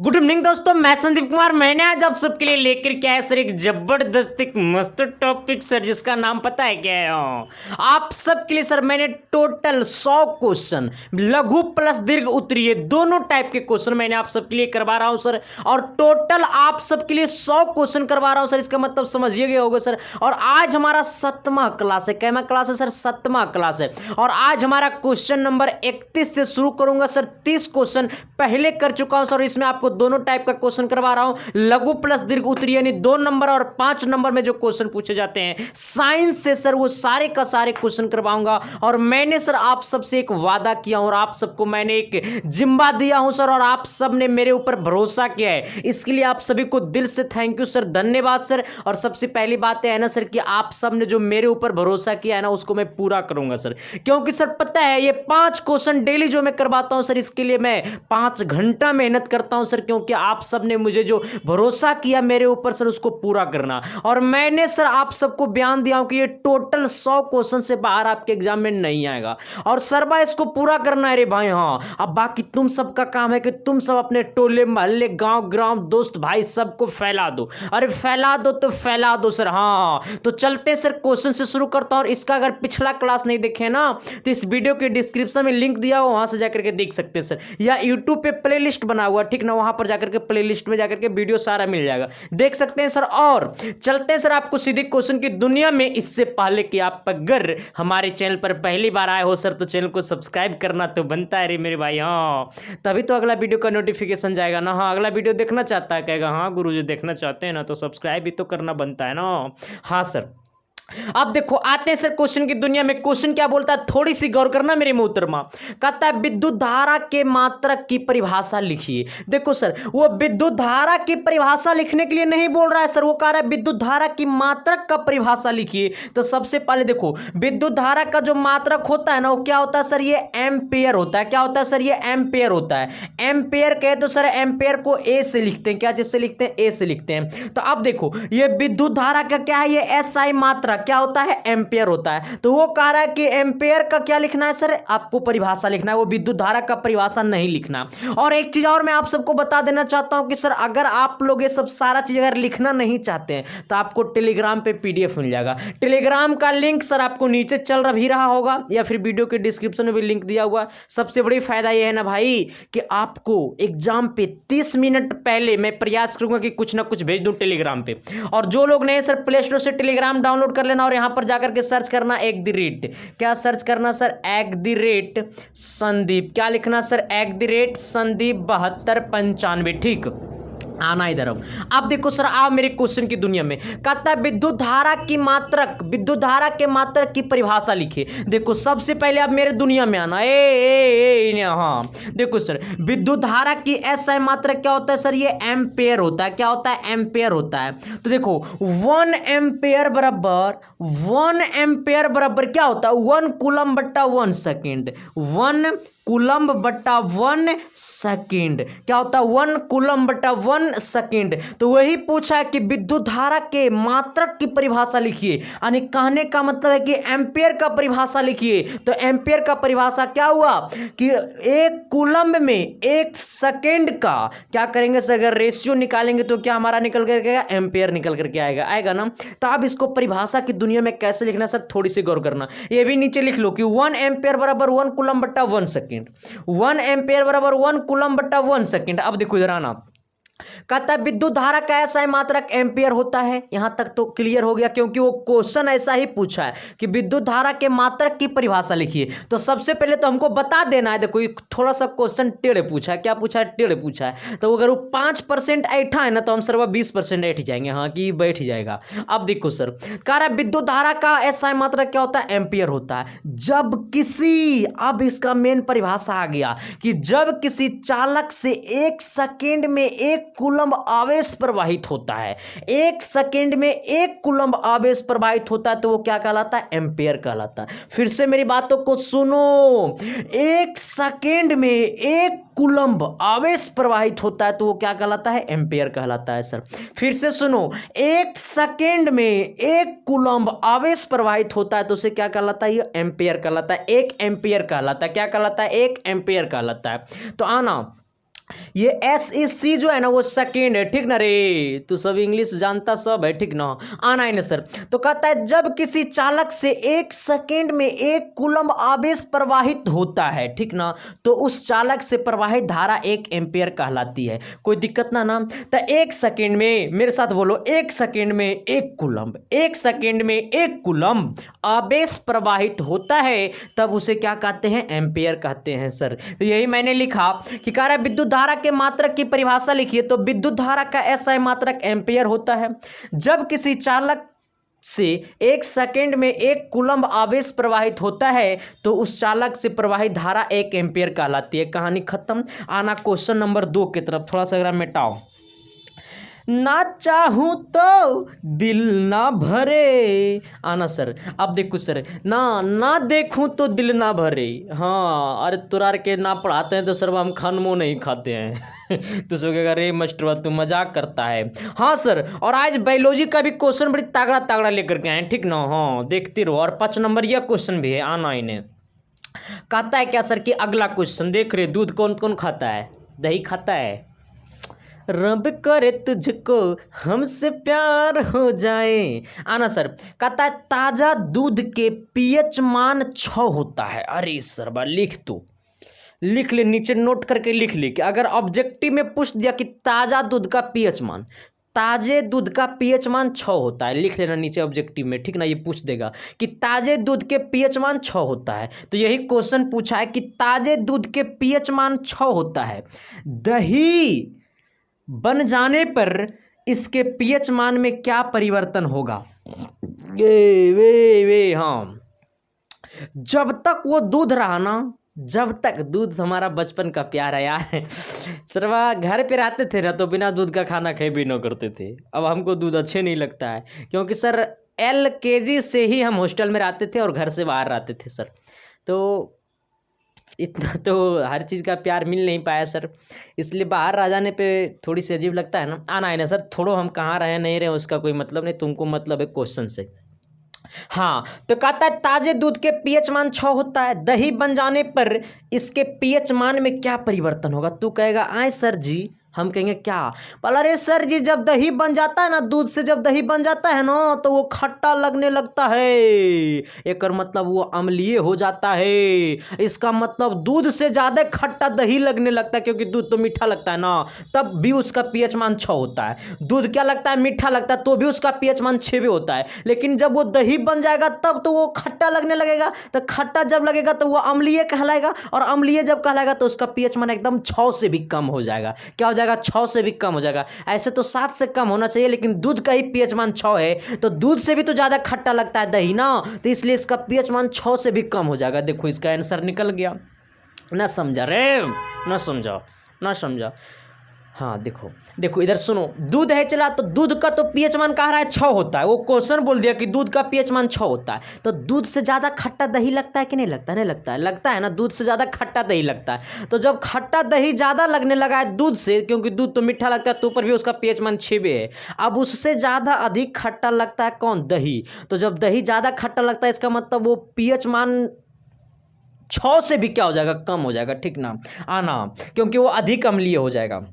Good evening दोस्तों, मैं संदीप कुमार। मैंने आज आप सबके लिए लेकर के आया सर एक जबरदस्त एक मस्त टॉपिक सर, जिसका नाम पता है क्या है? आप सबके लिए सर मैंने टोटल 100 क्वेश्चन लघु प्लस दीर्घ उत्तरीय दोनों टाइप के क्वेश्चन मैंने आप सबके लिए करवा रहा हूं सर। और टोटल आप सबके लिए 100 क्वेश्चन करवा रहा हूं सर। इसका मतलब समझिए गए होगा सर। और आज हमारा 7वां क्लास है। कैमा क्लास है सर? 7वां क्लास है। और आज हमारा क्वेश्चन नंबर 31 से शुरू करूंगा सर। 30 क्वेश्चन पहले कर चुका हूं सर। इसमें आपको दोनों टाइप का क्वेश्चन करवा रहा हूं, लघु प्लस दीर्घ उत्तरीय, यानी 2 नंबर और 5 नंबर में जो क्वेश्चन पूछे जाते हैं साइंस से सर, वो सारे का सारे क्वेश्चन करवाऊंगा। और मैंने सर आप सबसे एक वादा किया हूं और आप सबको मैंने एक जिम्मा दिया हूं सर, और आप सब ने मेरे ऊपर भरोसा किया है। इसके लिए आप सभी को दिल से थैंक यू सर, धन्यवाद सर। और सबसे पहली बात है ना सर कि आप सब ने जो मेरे ऊपर भरोसा किया है ना, उसको मैं पूरा करूंगा सर। क्योंकि सर पता है ये 5 क्वेश्चन डेली जो मैं करवाता हूं सर, इसके लिए मैं 5 घंटा मेहनत करता हूं सर। क्योंकि आप सब ने मुझे जो भरोसा किया मेरे ऊपर सर, उसको पूरा करना। और मैंने सर आप सबको बयान दिया हूं कि ये टोटल 100 क्वेश्चन से बाहर आपके एग्जाम में नहीं आएगा। और सरबा इसको पूरा करना है रे भाई। हाँ, अब बाकी तुम सबका काम है कि तुम सब अपने टोले मोहल्ले गांव ग्राम दोस्त भाई सबको फैला दो। अरे फैला दो तो फैला दो सर। हाँ, तो चलते सर क्वेश्चन से शुरू करता हूं। और इसका अगर पिछला क्लास नहीं देखे ना, तो इस वीडियो के डिस्क्रिप्शन में लिंक दिया हुआ, वहां से जाकर के देख सकते हैं सर। या यूट्यूब पे प्ले लिस्ट बना हुआ, ठीक ना, वहां पर जाकर के प्ले लिस्ट में जाकर के वीडियो सारा मिल जाएगा, देख सकते हैं सर। और चलते हैं सर आपको सीधे क्वेश्चन की दुनिया में। इससे पहले कि आप अगर हमारे चैनल पर पहली बार आए हो सर, तो चैनल को सब्सक्राइब करना तो बनता है रे मेरे भाई। हाँ, तभी तो अगला वीडियो का नोटिफिकेशन जाएगा ना। हाँ, अगला वीडियो देखना चाहता है, कहेगा हाँ गुरुजी देखना चाहते हैं ना, तो सब्सक्राइब भी तो करना बनता है ना। हाँ सर, अब देखो आते हैं सर क्वेश्चन की दुनिया में। क्वेश्चन क्या बोलता है, थोड़ी सी गौर करना मेरे मोहतरमा। कहता है विद्युत धारा के मात्रक की परिभाषा लिखिए। देखो सर, वो विद्युत धारा की परिभाषा लिखने के लिए नहीं बोल रहा है सर, वो कह रहा है विद्युत धारा की मात्रक का परिभाषा लिखिए। तो सबसे पहले देखो, विद्युत धारा का जो मात्रक होता है ना, वो क्या होता है सर? ये एम्पेयर होता है। क्या होता है सर? ये एम्पेयर होता है। एम्पेयर कहे तो सर एम्पेयर को ए से लिखते हैं। क्या जिससे लिखते हैं? ए से लिखते हैं। तो अब देखो, ये विद्युत धारा का क्या है? ये एसआई मात्रक क्या होता है? एम्पेयर होता है। तो वो कह रहा है कि एम्पेयर का क्या लिखना है सर? आपको परिभाषा लिखना है, वो विद्युत धारा का परिभाषा नहीं लिखना। और एक चीज और मैं आप सबको बता देना चाहता हूं कि सर अगर आप लोग ये सब सारा चीज अगर लिखना नहीं चाहते हैं, तो आपको टेलीग्राम पे पीडीएफ मिल जाएगा। टेलीग्राम का लिंक सर आपको नीचे चल भी रहा होगा, या फिर वीडियो के डिस्क्रिप्शन में भी लिंक दिया हुआ। सबसे बड़ी फायदा यह है ना भाई कि आपको एग्जाम पे 30 मिनट पहले मैं प्रयास करूंगा कि कुछ ना कुछ भेज दूं टेलीग्राम पे। और जो लोग नहीं सर, प्ले स्टोर से टेलीग्राम डाउनलोड कर लेना, और यहां पर जाकर के सर्च करना @ क्या सर्च करना सर? @ संदीप। क्या लिखना सर? @ संदीप 7295। ठीक, आना इधर। अब देखो सर, आओ मेरे क्वेश्चन की दुनिया में। कहता है विद्युत धारा की मात्रक, विद्युत धारा के मात्रक की परिभाषा लिखिए। देखो सबसे पहले आप मेरे दुनिया में आना। हाँ देखो सर, विद्युत धारा की एसआई मात्रक क्या होता है सर? ये एम्पेयर होता है। क्या होता है? एम्पेयर होता है। तो देखो 1 एम्पेयर बराबर, 1 एम्पेयर बराबर क्या होता है? 1 कूलम बट्टा 1 सेकेंड। 1 कूलम बट्टा 1 सेकेंड क्या होता है? 1 कूलम बट्टा 1 सेकेंड। तो वही पूछा है कि विद्युत धारा के मात्रक की परिभाषा लिखिए। यानी कहने का मतलब है कि एम्पेयर का परिभाषा लिखिए। तो एम्पेयर का परिभाषा क्या हुआ कि 1 कूलम में 1 सेकेंड का क्या करेंगे सर? अगर रेशियो निकालेंगे तो क्या हमारा निकल करके आएगा? एम्पेयर निकल करके आएगा, आएगा ना। तो अब इसको परिभाषा की दुनिया में कैसे लिखना सर, थोड़ी सी गौर करना। ये भी नीचे लिख लो कि 1 एम्पेयर बराबर 1 कूलम बट्टा 1 सेकेंड। 1 एम्पेयर बराबर 1 कूलम बट्टा 1 सेकेंड। अब देखो इधर आना। कहता है विद्युत धारा का ऐसा मात्रक एम्पियर होता है। यहां तक तो क्लियर हो गया, क्योंकि वो क्वेश्चन ऐसा ही पूछा है कि विद्युत धारा के मात्रक की परिभाषा लिखिए। तो सबसे पहले तो हमको बता देना है। देखो थोड़ा सा क्वेश्चन टेढ़े पूछा है। क्या पूछा है? टेढ़े पूछा है। तो अगर वो 5% ऐठा है ना, तो हम सर 20% ऐठ जाएंगे। हाँ, कि बैठ ही जाएगा। अब देखो सर, कह रहा है विद्युत धारा का ऐसा मात्रक क्या होता है? एम्पियर होता है। जब किसी, अब इसका मेन परिभाषा आ गया कि जब किसी चालक से 1 सेकेंड में 1 कूलम्ब आवेश प्रवाहित होता है, 1 सेकेंड में 1 कूलम्ब आवेश प्रवाहित होता है, तो वो क्या कहलाता है? एम्पेयर कहलाता है। फिर से मेरी बातों को सुनो। 1 सेकेंड में 1 कूलम्ब आवेश प्रवाहित होता है, तो वो क्या कहलाता है? एम्पेयर कहलाता है सर। फिर से सुनो, 1 सेकेंड में 1 कूलम्ब आवेश प्रवाहित होता है, तो उसे क्या कहलाता है? ये एम्पेयर कहलाता है। 1 एम्पेयर कहलाता है। क्या कहलाता है? 1 एम्पेयर कहलाता है। तो आना, ये SEC जो है ना वो सेकेंड है, ठीक ना रे। तू सब इंग्लिश जानता सब है, ठीक ना। आना है ना सर। तो कहता है जब किसी चालक से 1 सेकेंड में 1 कूलम्ब आवेश प्रवाहित होता है, ठीक ना, तो उस चालक से प्रवाहित धारा 1 एम्पियर कहलाती है। कोई दिक्कत ना। तो 1 सेकेंड में, मेरे साथ बोलो, 1 सेकेंड में 1 कूलम्ब, 1 सेकेंड में 1 कूलम्ब आवेश प्रवाहित होता है, तब उसे क्या कहते हैं? एम्पियर कहते हैं सर। तो यही मैंने लिखा कि कह रहा है विद्युत धारा के मात्रक की परिभाषा लिखिए। तो विद्युत धारा का SI मात्रक एम्पियर होता है। जब किसी चालक से 1 सेकेंड में 1 कूलम्ब आवेश प्रवाहित होता है, तो उस चालक से प्रवाहित धारा 1 एम्पियर कहलाती है। कहानी खत्म। आना क्वेश्चन नंबर 2 की तरफ। थोड़ा सा अगर मिटाओ। ना चाहूं तो दिल ना भरे। आना सर। अब देखो सर, ना देखूं तो दिल ना भरे। हाँ, अरे तुरार के ना पढ़ाते हैं तो सर हम खानमो नहीं खाते हैं। तो सोचेगा रे मास्टर तू मजाक करता है। हाँ सर, और आज बायोलॉजी का भी क्वेश्चन बड़ी तगड़ा तगड़ा लेकर के आए, ठीक ना। हाँ, देखते रहो। और 5 नंबर यह क्वेश्चन भी है, आना इन्हें। कहता है क्या सर कि अगला क्वेश्चन देख रहे, दूध कौन कौन खाता है? दही खाता है। रब करे तुझको हमसे प्यार हो जाए। आना सर। कहता है ताजा दूध के पीएच मान 6 होता है। अरे सर बा लिख तो, लिख ले, नीचे नोट करके लिख ले कि अगर ऑब्जेक्टिव में पूछ दिया कि ताजा दूध का पीएच मान, ताजे दूध का पीएच मान 6 होता है, लिख लेना नीचे ऑब्जेक्टिव में, ठीक ना। ये पूछ देगा कि ताजे दूध के पीएच मान 6 होता है, तो यही क्वेश्चन पूछा है कि ताजे दूध के पीएच मान 6 होता है। दही बन जाने पर इसके पीएच मान में क्या परिवर्तन होगा? वे हाँ, जब तक वो दूध रहा ना, जब तक दूध, हमारा बचपन का प्यार है यार। सरवा घर पे रहते थे ना तो बिना दूध का खाना खाए भी न करते थे। अब हमको दूध अच्छे नहीं लगता है, क्योंकि सर LKG से ही हम हॉस्टल में रहते थे और घर से बाहर रहते थे सर। तो इतना तो हर चीज़ का प्यार मिल नहीं पाया सर, इसलिए बाहर आ जाने पे थोड़ी सी अजीब लगता है ना। आना है ना सर। थोड़ो हम कहाँ रहे नहीं रहे उसका कोई मतलब नहीं, तुमको मतलब है क्वेश्चन से। हाँ, तो कहता है ताजे दूध के पीएच मान 6 होता है, दही बन जाने पर इसके पीएच मान में क्या परिवर्तन होगा? तू कहेगा आए सर जी, हम कहेंगे क्या? बोला अरे सर जी, जब दही बन जाता है ना, दूध से जब दही बन जाता है ना, तो वो खट्टा लगने लगता है। एक मतलब वो अम्लीय हो जाता है। इसका मतलब दूध से ज़्यादा खट्टा दही लगने लगता है, क्योंकि दूध तो मीठा लगता है ना, तब भी उसका पीएच मान 6 होता है। दूध क्या लगता है? मीठा लगता है, तो भी उसका पीएच मान 6 भी होता है। लेकिन जब वो दही बन जाएगा तब तो वो खट्टा लगने लगेगा, तो खट्टा जब लगेगा तो वो अम्लीय कहलाएगा, और अम्लीय जब कहलाएगा तो उसका पीएच मान एकदम 6 से भी कम हो जाएगा। क्या हो जाएगा? 6 से भी कम हो जाएगा। ऐसे तो 7 से कम होना चाहिए, लेकिन दूध का ही पीएच मान 6 है, तो दूध से भी तो ज़्यादा खट्टा लगता है दही ना, तो इसलिए इसका पीएच मान 6 से भी कम हो जाएगा। देखो इसका आंसर निकल गया। ना समझा रे? ना समझा, ना समझा। हाँ देखो, देखो इधर सुनो, दूध है चला, तो दूध का तो पीएच मान कह रहा है 6 होता है। वो क्वेश्चन बोल दिया कि दूध का पीएच मान 6 होता है, तो दूध से ज़्यादा खट्टा दही लगता है कि नहीं लगता? नहीं लगता है, लगता है ना, दूध से ज़्यादा खट्टा दही लगता है। तो जब खट्टा दही ज़्यादा लगने लगा है दूध से, क्योंकि दूध तो मीठा लगता है, तो ऊपर भी उसका पीएच मान 6 भी है। अब उससे ज़्यादा अधिक खट्टा लगता है कौन? दही। तो जब दही ज़्यादा खट्टा लगता है, इसका मतलब वो पीएच मान 6 से भी क्या हो जाएगा? कम हो जाएगा, ठीक ना। आना, क्योंकि वो अधिक अम्लीय हो जाएगा।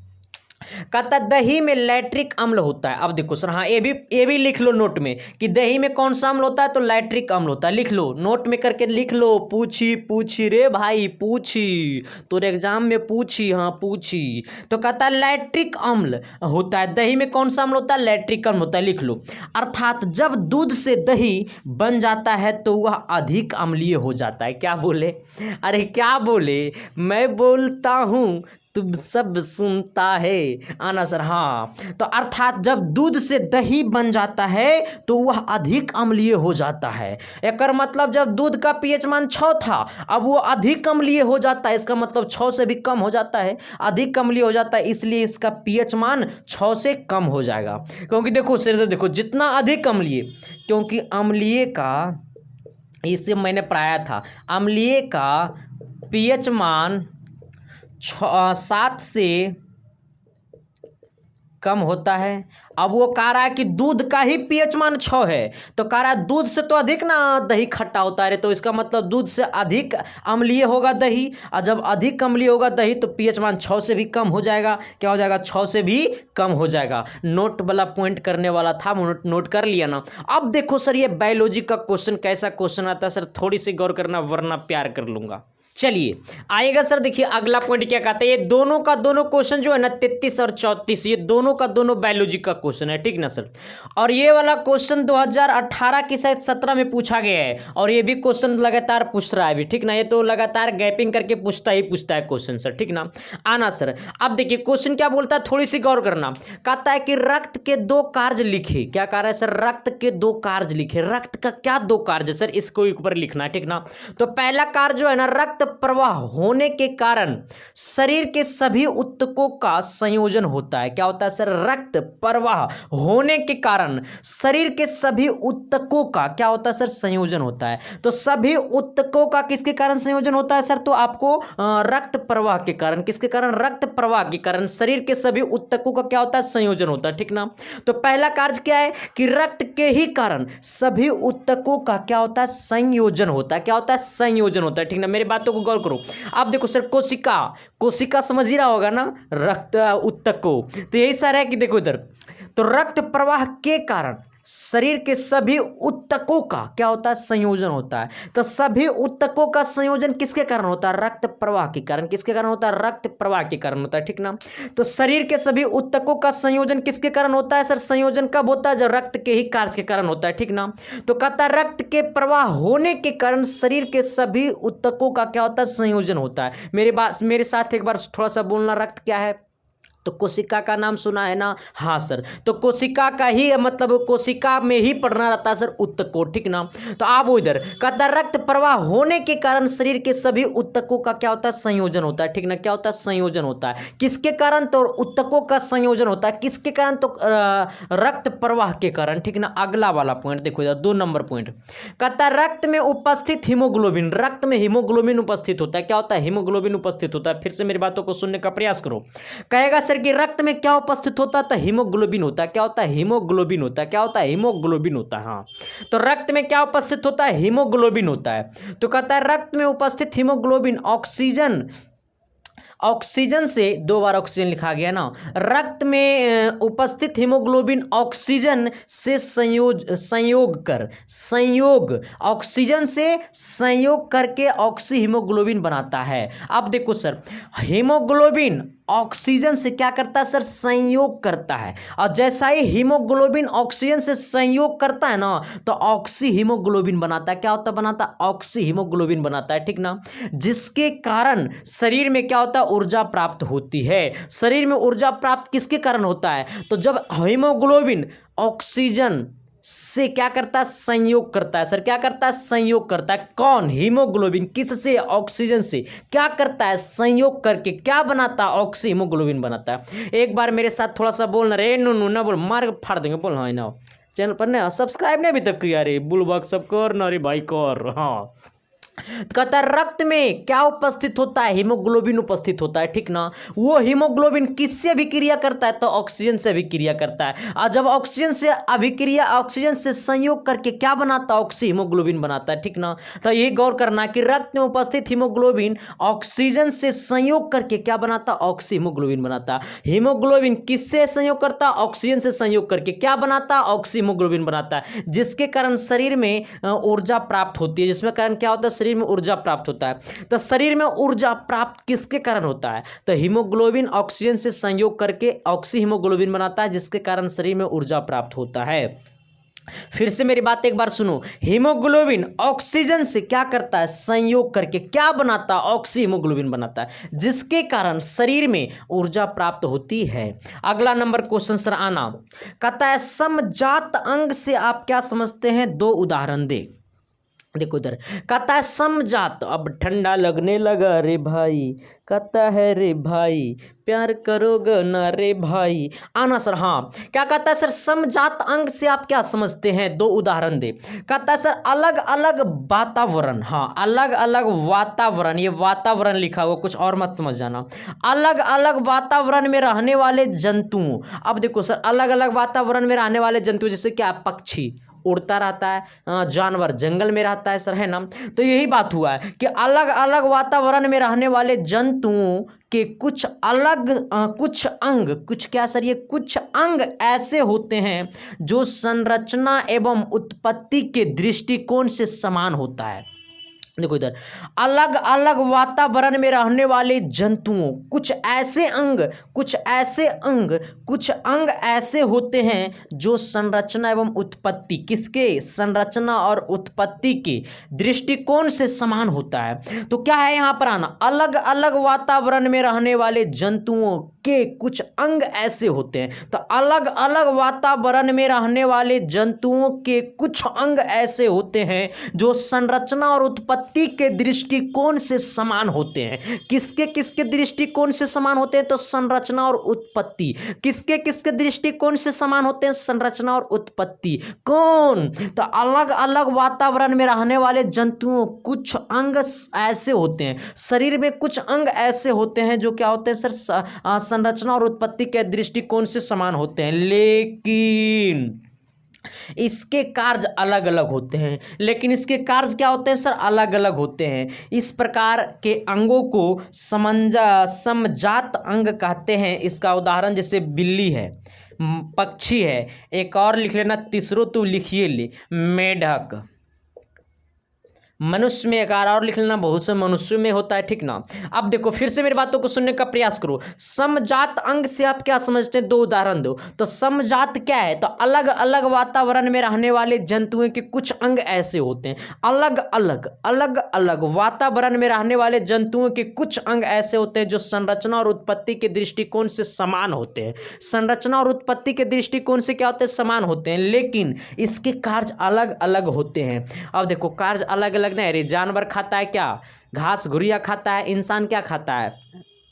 कहता दही में लैक्टिक अम्ल होता है। अब देखो सर, हाँ ये भी लिख लो नोट में कि दही में कौन सा अम्ल होता है? तो लैक्टिक अम्ल होता है। लिख लो, नोट में करके लिख लो। पूछी रे भाई, पूछी तो एग्जाम में पूछी, हाँ पूछी। तो कहता है लैक्टिक अम्ल होता है। दही में कौन सा अम्ल होता है? लैक्टिक अम्ल होता है। लिख लो। अर्थात जब दूध से दही बन जाता है तो वह अधिक अम्लीय हो जाता है। क्या बोले? अरे क्या बोले? मैं बोलता हूँ तुम सब सुनता है। आना सर। हाँ, तो अर्थात जब दूध से दही बन जाता है तो वह अधिक अम्लीय हो जाता है। एक मतलब जब दूध का पीएच मान 6 था, अब वो अधिक अम्लीय हो जाता है। इसका मतलब 6 से भी कम हो जाता है, अधिक अम्लीय हो जाता है, इसलिए इसका पीएच मान 6 से कम हो जाएगा। क्योंकि देखो सर, देखो जितना अधिक अम्लीय, क्योंकि अम्लीय का, इसे मैंने पढ़ाया था, अम्लीय का पीएच मान 7 से कम होता है। अब वो कह रहा है कि दूध का ही पीएच मान 6 है, तो कह रहा है दूध से तो अधिक ना दही खट्टा होता है रे, तो इसका मतलब दूध से अधिक अम्लीय होगा दही, और जब अधिक अम्लीय होगा दही तो पीएच मान 6 से भी कम हो जाएगा। क्या हो जाएगा? 6 से भी कम हो जाएगा। नोट वाला पॉइंट करने वाला था, नोट कर लिया ना। अब देखो सर ये बायोलॉजी का क्वेश्चन कैसा क्वेश्चन आता है सर, थोड़ी सी गौर करना वरना प्यार कर लूंगा। चलिए आएगा सर। देखिए अगला पॉइंट क्या कहता है, ये दोनों का दोनों क्वेश्चन जो है ना 33 और 34, ये दोनों का दोनों बायोलॉजी का क्वेश्चन है, ठीक ना सर। और ये वाला क्वेश्चन 2018 की शायद 17 में पूछा गया है, और ये भी क्वेश्चन लगातार पूछ रहा है अभी, ठीक ना। ये तो लगातार गैपिंग करके पूछता ही पूछता है क्वेश्चन सर, ठीक ना। आना सर। अब देखिए क्वेश्चन क्या बोलता है, थोड़ी सी गौर करना। कहता है कि रक्त के 2 कार्य लिखे। क्या कह रहा है सर? रक्त के 2 कार्य लिखे। रक्त का क्या 2 कार्य सर, इसको ऊपर लिखना है, ठीक ना। तो पहला कार्य जो है ना, रक्त प्रवाह होने के कारण शरीर के सभी ऊतकों का संयोजन होता है। क्या होता है सर? रक्त प्रवाह होने के कारण शरीर के सभी ऊतकों का क्या होता है सर? संयोजन होता है। तो सभी ऊतकों का किसके कारण संयोजन होता है सर? तो आपको रक्त प्रवाह के कारण, किसके कारण? रक्त प्रवाह के कारण शरीर के सभी ऊतकों का क्या होता है? संयोजन होता है, ठीक ना। तो पहला कार्य क्या है कि रक्त के ही कारण सभी ऊतकों का क्या होता है? संयोजन होता है। क्या होता है? संयोजन होता है, ठीक ना। मेरी बातों को गौर करो। अब देखो सर कोशिका, कोशिका समझ ही रहा होगा ना, रक्त ऊतक को। तो यही सारा है कि देखो इधर, तो रक्त प्रवाह के कारण शरीर के सभी ऊतकों का क्या होता है? संयोजन होता है। तो सभी ऊतकों का संयोजन किसके कारण होता है? रक्त प्रवाह के कारण। किसके कारण होता है? रक्त प्रवाह के कारण होता है, ठीक ना। तो शरीर के सभी ऊतकों का संयोजन किसके कारण होता है सर? संयोजन कब होता है? जब रक्त के ही कार्य के कारण होता है, ठीक ना। तो कहता है रक्त के प्रवाह होने के कारण शरीर के सभी ऊतकों का क्या होता है? संयोजन होता है। मेरे साथ एक बार थोड़ा सा बोलना, रक्त क्या है? तो कोशिका का नाम सुना है ना? हाँ सर। तो कोशिका का ही मतलब कोशिका में ही पढ़ना रहता है सर ऊतक को, ठीक ना। तो आप इधर कहता है रक्त प्रवाह होने के कारण शरीर के सभी ऊतकों का क्या होता है? संयोजन होता है, ठीक ना। क्या होता है? संयोजन होता है। किसके कारण? तो ऊतकों का संयोजन होता है। किसके कारण? तो रक्त प्रवाह के कारण, ठीक ना। अगला वाला पॉइंट देखो इधर, 2 नंबर पॉइंट कहता है रक्त में उपस्थित हीमोग्लोबिन। रक्त में हीमोग्लोबिन उपस्थित होता है। क्या होता है? हीमोग्लोबिन उपस्थित होता है। फिर से मेरी बातों को सुनने का प्रयास करो। कहेगा सर कि रक्त में क्या उपस्थित होता है? तो हीमोग्लोबिन होता है। क्या होता है? हीमोग्लोबिन होता है। क्या होता है? हीमोग्लोबिन होता है। हाँ, तो रक्त में क्या उपस्थित होता है? हीमोग्लोबिन होता है। तो कहता है रक्त में उपस्थित हीमोग्लोबिन ऑक्सीजन से 2 बार ऑक्सीजन लिखा गया ना। रक्त में उपस्थित हीमोग्लोबिन ऑक्सीजन से ऑक्सीजन से संयोग करके ऑक्सी हीमोग्लोबिन बनाता है। अब देखो सर, हीमोग्लोबिन ऑक्सीजन से क्या करता है सर? संयोग करता है। और जैसा ही हीमोग्लोबिन ऑक्सीजन से संयोग करता है ना, तो ऑक्सी हीमोग्लोबिन बनाता है। क्या होता है? बनाता है ऑक्सी हीमोग्लोबिन बनाता है, ठीक ना। जिसके कारण शरीर में क्या होता है? ऊर्जा प्राप्त होती है। शरीर में ऊर्जा प्राप्त किसके कारण होता है? तो जब हीमोग्लोबिन ऑक्सीजन से क्या करता है? संयोग करता है सर। क्या करता है? संयोग करता है। कौन? हीमोग्लोबिन किससे? ऑक्सीजन से। क्या करता है? संयोग करके क्या बनाता है? ऑक्सी हीमोग्लोबिन बनाता है। एक बार मेरे साथ थोड़ा सा बोलना रे, नो ना बोल, मार फाड़ देंगे, बोल। हाँ ना, चैनल पर ना सब्सक्राइब नहीं अभी तक किया रे, बुलबक सब कर ना रे भाई कर। हाँ, कहता है रक्त में क्या उपस्थित होता है? हीमोग्लोबिन उपस्थित होता है, ठीक ना। वो हीमोग्लोबिन किससे अभिक्रिया करता है? तो ऑक्सीजन से अभिक्रिया करता है। और जब ऑक्सीजन से संयोग करके क्या बनाता है? ऑक्सी हीमोग्लोबिन बनाता है, ठीक ना। तो ये गौर करना कि रक्त में उपस्थित हीमोग्लोबिन ऑक्सीजन से संयोग करके क्या बनाता है? ऑक्सी हीमोग्लोबिन बनाता है। हीमोग्लोबिन किससे संयोग करता है? ऑक्सीजन से संयोग करके क्या बनाता है? ऑक्सी हीमोग्लोबिन बनाता है, जिसके कारण शरीर में ऊर्जा प्राप्त होती है। जिसमें कारण क्या होता है? शरीर में ऊर्जा प्राप्त होता है। तो शरीर में ऊर्जा प्राप्त किसके कारण होता है? तो हीमोग्लोबिन ऑक्सीजन से संयोग करके ऑक्सी हीमोग्लोबिन बनाता है, जिसके कारण शरीर में ऊर्जा प्राप्त होता है। फिर से मेरी बात एक बार सुनो, हीमोग्लोबिन ऑक्सीजन से क्या करता है? संयोग करके क्या बनाता है? ऑक्सी हीमोग्लोबिन बनाता है, जिसके कारण शरीर में ऊर्जा प्राप्त होती है। अगला नंबर क्वेश्चन सर आना, कहता है समजात अंग से आप क्या समझते हैं? 2 उदाहरण दे। देखो इधर कहता है समझात, अब ठंडा लगने लगा रे भाई, कहता है रे भाई प्यार करोगे ना रे भाई। आना सर, हाँ क्या कहता है सर, समझात अंग से आप क्या समझते हैं, दो उदाहरण दे। कहता है सर अलग अलग वातावरण, हाँ अलग अलग वातावरण, ये वातावरण लिखा हुआ कुछ और मत समझ जाना, अलग अलग वातावरण में रहने वाले जंतुओं। अब देखो सर अलग अलग वातावरण में रहने वाले जंतु जैसे क्या, पक्षी उड़ता रहता है, जानवर जंगल में रहता है सर, है ना। तो यही बात हुआ है कि अलग अलग वातावरण में रहने वाले जंतुओं के कुछ अलग कुछ अंग, कुछ क्या सर, ये कुछ अंग ऐसे होते हैं जो संरचना एवं उत्पत्ति के दृष्टिकोण से समान होता है। देखो इधर अलग अलग वातावरण में रहने वाले जंतुओं कुछ ऐसे अंग, कुछ ऐसे अंग, कुछ अंग ऐसे होते हैं जो संरचना एवं उत्पत्ति, किसके, संरचना और उत्पत्ति के दृष्टिकोण से समान होता है। तो क्या है यहां पर आना, अलग अलग वातावरण में रहने वाले जंतुओं के कुछ अंग ऐसे होते हैं। तो अलग अलग वातावरण में रहने वाले जंतुओं के कुछ अंग ऐसे होते हैं जो संरचना और उत्पत्ति के दृष्टिकोण से समान होते हैं। किसके किसके दृष्टिकोण से समान होते हैं, तो संरचना और उत्पत्ति। किसके किसके दृष्टिकोण से समान होते हैं, संरचना और उत्पत्ति। कौन, तो अलग अलग वातावरण में रहने वाले जंतुओं कुछ अंग ऐसे होते हैं, शरीर में कुछ अंग ऐसे होते हैं जो क्या होते हैं सर, संरचना और उत्पत्ति के दृष्टिकोण से समान होते हैं, लेकिन इसके कार्य अलग अलग होते हैं। लेकिन इसके कार्य क्या होते हैं सर, अलग अलग होते हैं। इस प्रकार के अंगों को समजात अंग कहते हैं। इसका उदाहरण जैसे बिल्ली है, पक्षी है, एक और लिख लेना, तीसरो तो लिखिए ले, मेढक। मनुष्य में एक और लिख लेना, बहुत से मनुष्यों में होता है, ठीक ना। अब देखो फिर से मेरी बातों को सुनने का प्रयास करो। समजात अंग से आप क्या समझते हैं, दो उदाहरण दो। तो समजात क्या है, तो अलग अलग वातावरण में रहने वाले जंतुओं के कुछ अंग ऐसे होते हैं, अलग अलग वातावरण में रहने वाले जंतुओं के कुछ अंग ऐसे होते हैं जो संरचना और उत्पत्ति के दृष्टिकोण से समान होते हैं। संरचना और उत्पत्ति के दृष्टिकोण से क्या होते हैं, समान होते हैं, लेकिन इसके कार्य अलग अलग होते हैं। अब देखो कार्य अलग अलग नहीं, अरे जानवर खाता है क्या, घास घुरिया खाता है, इंसान क्या खाता है,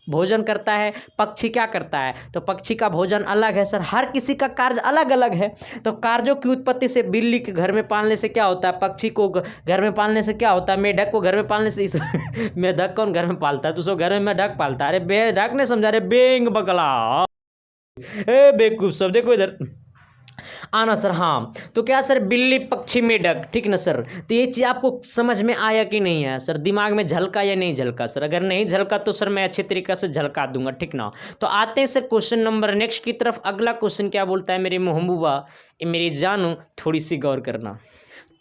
भोजन करता है, पक्षी क्या करता है, तो पक्षी का भोजन अलग है सर, हर किसी का कार्य अलग अलग है। तो कार्यों की उत्पत्ति से बिल्ली के घर में पालने से क्या होता है, पक्षी को घर में पालने से क्या होता है, मेढक को घर में पालने से मेढक कौन घर में पालता है, तो घर में मेढक पालता है। अरे मेढक ने समझा, रे बेंग बगला, ए बेवकूफ सब। देखो इधर आना सर, हाँ तो क्या सर, बिल्ली पक्षी मेढक, ठीक ना सर। तो ये चीज़ आपको समझ में आया कि नहीं आया सर, दिमाग में झलका या नहीं झलका सर। अगर नहीं झलका तो सर मैं अच्छे तरीके से झलका दूंगा, ठीक ना। तो आते हैं सर क्वेश्चन नंबर नेक्स्ट की तरफ। अगला क्वेश्चन क्या बोलता है, मेरी महबूबा मेरी जानू, थोड़ी सी गौर करना।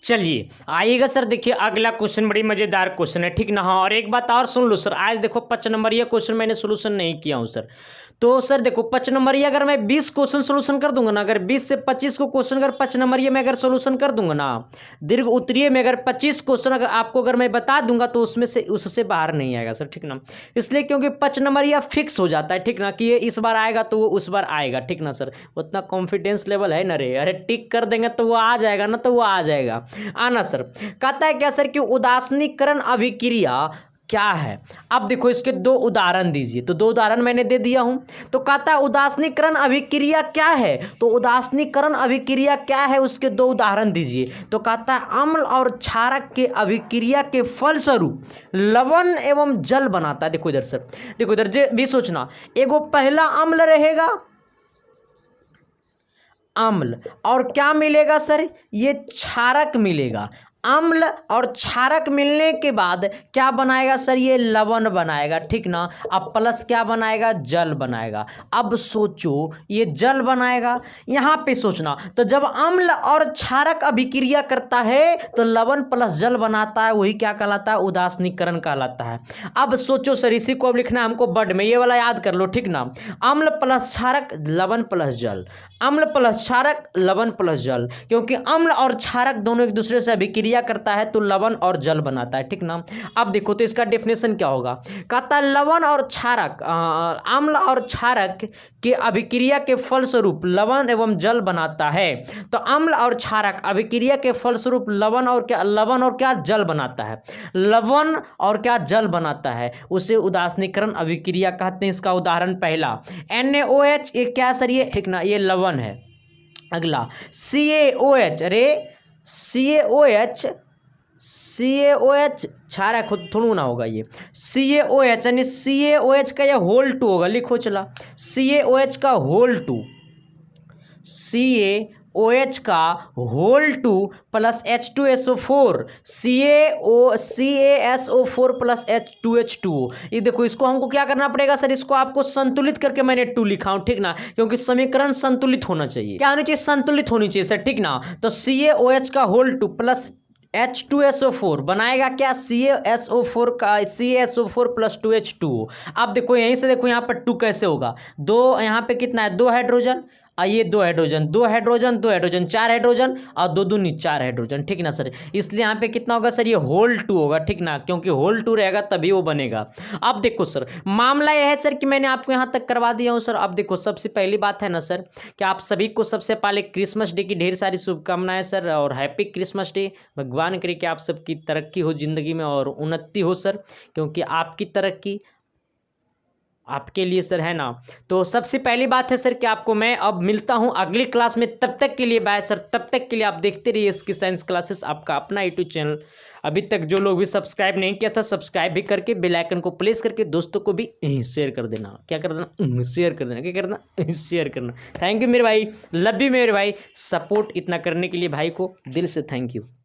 चलिए आइएगा सर, देखिए अगला क्वेश्चन बड़ी मजेदार क्वेश्चन है, ठीक ना। हाँ और एक बात और सुन लो सर, आज देखो 5 नंबर ये क्वेश्चन मैंने सोल्यूशन नहीं किया हूँ सर। तो सर देखो 5 नंबर ये अगर मैं 20 क्वेश्चन सोल्यूशन कर दूंगा ना, अगर 20 से 25 को क्वेश्चन अगर 5 नंबर ये मैं अगर सोल्यूशन कर दूंगा ना, दीर्घ उत्तरीय में अगर 25 क्वेश्चन अगर आपको अगर मैं बता दूंगा तो उसमें से उससे बाहर नहीं आएगा सर, ठीक ना। इसलिए क्योंकि 5 नंबर यह फिक्स हो जाता है, ठीक ना, कि ये इस बार आएगा तो वो उस बार आएगा, ठीक ना सर। उतना कॉन्फिडेंस लेवल है ना रे, अरे टिक कर देंगे तो वो आ जाएगा ना, तो वो आ जाएगा। आना सर, कहता है क्या सर कि उदासीनीकरण अभिक्रिया क्या है। अब देखो इसके 2 उदाहरण दीजिए, तो 2 उदाहरण मैंने दे दिया हूं। तो कहता है उदासीनीकरण अभिक्रिया क्या है, तो उदासीनीकरण अभिक्रिया क्या है उसके 2 उदाहरण दीजिए। तो कहता है अम्ल और क्षारक के अभिक्रिया के फलस्वरूप लवण एवं जल बनाता है। देखो इधर सर, देखो इधर भी सोचना, एगो पहला अम्ल रहेगा, अम्ल, और क्या मिलेगा सर, ये क्षारक मिलेगा। अम्ल और क्षारक मिलने के बाद क्या बनाएगा सर, ये लवण बनाएगा, ठीक ना। अब प्लस क्या बनाएगा, जल बनाएगा। अब सोचो ये जल बनाएगा, यहाँ पे सोचना, तो जब अम्ल और क्षारक अभिक्रिया करता है तो लवण प्लस जल बनाता है, वही क्या कहलाता है, उदासीनीकरण कहलाता है। अब सोचो सर, इसी को अब लिखना है हमको बड में, ये वाला याद कर लो, ठीक ना। अम्ल प्लस क्षारक, लवण प्लस जल, अम्ल प्लस क्षारक, लवण प्लस जल, क्योंकि अम्ल और क्षारक दोनों एक दूसरे से अभिक्रिया अभिक्रिया करता है तो लवण और जल बनाता है, ठीक ना। अब देखो तो इसका डेफिनेशन क्या होगा, कहता है लवण और क्षारक, अम्ल और क्षारक के अभिक्रिया के फलस्वरूप लवण एवं जल बनाता है। तो अम्ल और क्षारक अभिक्रिया के फलस्वरूप लवण और क्या जल बनाता है, लवण और क्या जल बनाता है, उसे उदासीनीकरण अभिक्रिया कहते हैं। इसका उदाहरण पहला NaOH, ये क्या सर, ये ठीक ना, ये लवण है। अगला CaOH, अरे CaOH क्षारक थोड़ा ना होगा, ये CaOH यानी CaOH का यह होल 2 होगा, लिखो चला CaOH का होल 2, CaOH का whole 2 plus H2SO4, CaSO4 plus H2H2O। ये देखो, इसको हमको क्या करना पड़ेगा सर, इसको आपको संतुलित करके मैंने 2 लिखा हूं, ठीक ना, क्योंकि समीकरण संतुलित होना चाहिए। क्या होनी चाहिए, संतुलित होनी चाहिए सर, ठीक ना। तो CaOH का होल 2 प्लस H2SO4 बनाएगा क्या, CaSO4 प्लस 2H2O। अब देखो यहीं से देखो, यहाँ पर 2 कैसे होगा, 2 यहाँ पे कितना है, 2 हाइड्रोजन, ये 2 हाइड्रोजन, 2 हाइड्रोजन, 2 हाइड्रोजन, 4 हाइड्रोजन और 2 दूनी 4 हाइड्रोजन, ठीक ना सर। इसलिए यहाँ पे कितना होगा सर, ये होल 2 होगा, ठीक ना, क्योंकि होल 2 रहेगा तभी वो बनेगा। अब देखो सर, मामला यह है सर कि मैंने आपको यहाँ तक करवा दिया हूँ सर। अब देखो, सबसे पहली बात है ना सर कि आप सभी को सबसे पहले क्रिसमस डे की ढेर सारी शुभकामनाएं सर, और हैप्पी क्रिसमस डे। भगवान करे कि आप सबकी तरक्की हो जिंदगी में और उन्नति हो सर, क्योंकि आपकी तरक्की आपके लिए सर, है ना। तो सबसे पहली बात है सर कि आपको मैं अब मिलता हूं अगली क्लास में, तब तक के लिए बाय सर। तब तक के लिए आप देखते रहिए इसकी साइंस क्लासेस, आपका अपना यूट्यूब चैनल। अभी तक जो लोग भी सब्सक्राइब नहीं किया था, सब्सक्राइब भी करके बेल आइकन को प्रेस करके दोस्तों को भी शेयर कर देना। क्या कर देना, शेयर कर देना, क्या करना, शेयर करना। थैंक यू मेरे भाई, लव यू मेरे भाई, सपोर्ट इतना करने के लिए भाई को दिल से थैंक यू।